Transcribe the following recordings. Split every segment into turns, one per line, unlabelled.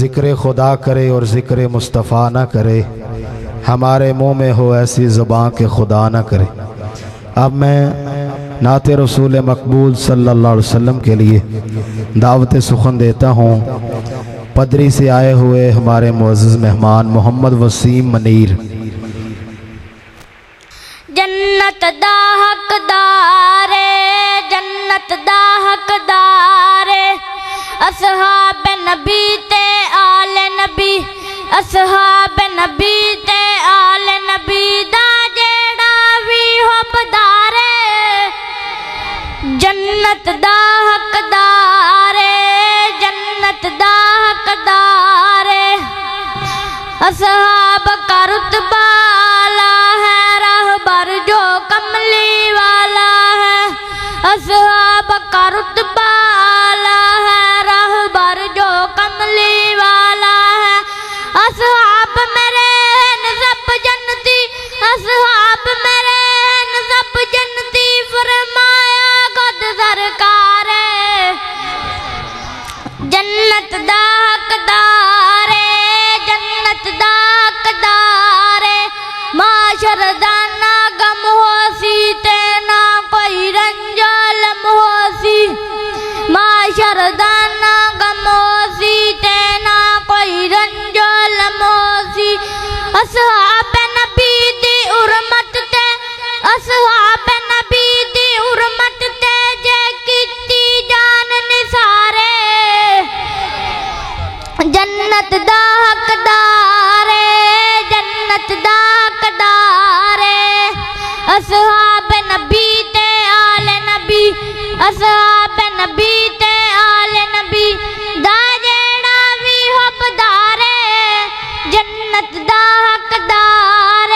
ذکر خدا کرے اور ذکر مصطفیٰ نہ کرے، ہمارے منہ میں ہو ایسی زبان کہ خدا نہ کرے۔ اب میں نعت رسول مقبول صلی اللہ علیہ وسلم کے لیے دعوت سخن دیتا ہوں۔ پدری سے آئے ہوئے ہمارے معزز مہمان محمد وسیم منیر۔
جنت دا حقدار، جنت دا حقدار، اصحاب نبی تے آل نبی، اصحاب نبی تے آل نبی دا جیڑا بھی حقدار، جنت دا حقدار، جنت دا حقدار، اصحاب کا رتبہ جو کملی والا ہے، اصحاب کا رتبہ اعلیٰ ہے، راہبر جو کملی والا ہے، اصحاب میرے ہیں سب جنتی، اصحاب میرے ہیں سب جنتی، فرمایا خود سرکار ہے جنت دا حقدار، جنت دا حقدار، معاشر دانا غم ہوسی تے نہ کوئی رنجالم ہوسی، معاشر دانا غم ہوسی تے نہ کوئی رنجالم ہوسی، اصحاب نبی دی حرمت تے، اصحاب نبی دی حرمت تے جے کیتی جان نثارے، جنت دا حقدار، جنت دا حقدار، اصحاب نبی تے آل نبی، اصحاب نبی تے آل نبی دا جیڑا بھی حقدار، جنت دا حقدار،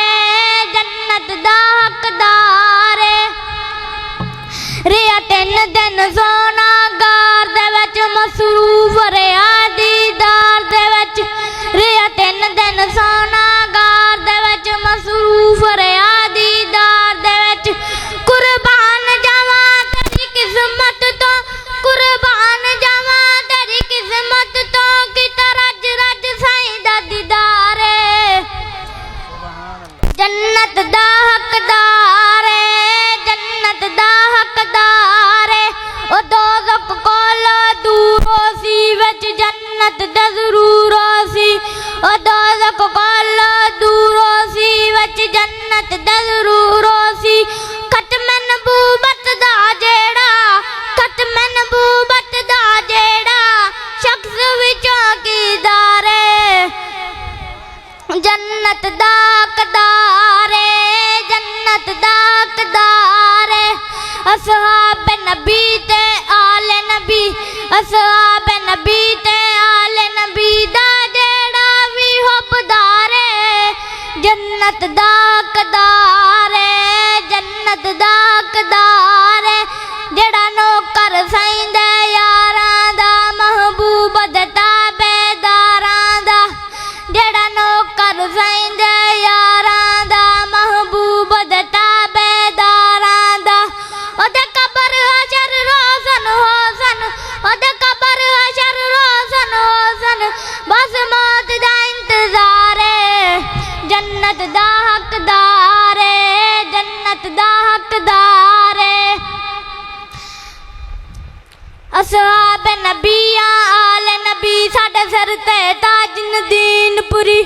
جنت دا حقدار، ریا تین دن سونا گار دے وچ مصروف ریا دیدار دے وچ، ریا تین دن سونا گار دے وچ مصروف ریا دیدار دے وچ، قربان جاواں تیری قسمت تو، قربان جاواں تیری قسمت تو، کیتا رج رج سائیں دا دیدار، جنت دا حقدار، جنت دا حقدار، او دوزخ کولو دور ہوسی وچ جنت دا ضرور ہوسی، او دوزخ کولو دور ہوسی وچ جنت دا ضرور ہوسی، ختم نبوت دا جیڑا، ختم نبوت دا جیڑا شخص وچوں کیدار، جنت دا حقدار، جنت دا حقدار، اصحاب نبی تے آل نبی، اصحاب نبی تے آل نبی دا جیڑا بھی حقدار، جنت دا حقدار، جنت دا حقدار، جیڑا نوکر سائیں دے یاراں دا، محبوب دے تابعداراں دا، جیڑا نوکر سائیں دے یاراں دا، محبوب دے تابعداراں دا، او دے قبر حشر روزن ہوسن، او دے قبر حشر روزن ہوسن، بس موت دا انتظار، جنت دا حقدار، جنت دا حقدار، اصحاب نبی آل نبی ساڈے سر تے تاج ندین پوری،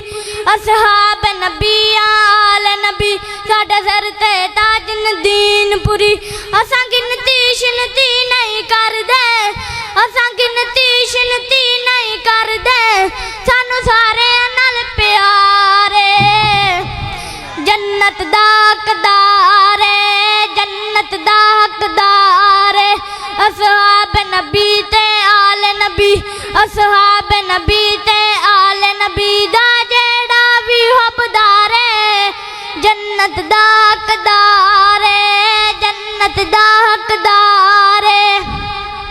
اصحاب نبی آل نبی ساڈے سر تے تاج ندین پوری، اساں گنتی شنتی نہیں کر دے، اساں گنتی شنتی نہیں کر دے، سانو سارے نال پیارے، جنت دا حقدار، جنت دا حقدار، اصحاب نبی تے آل نبی، اصحاب نبی تے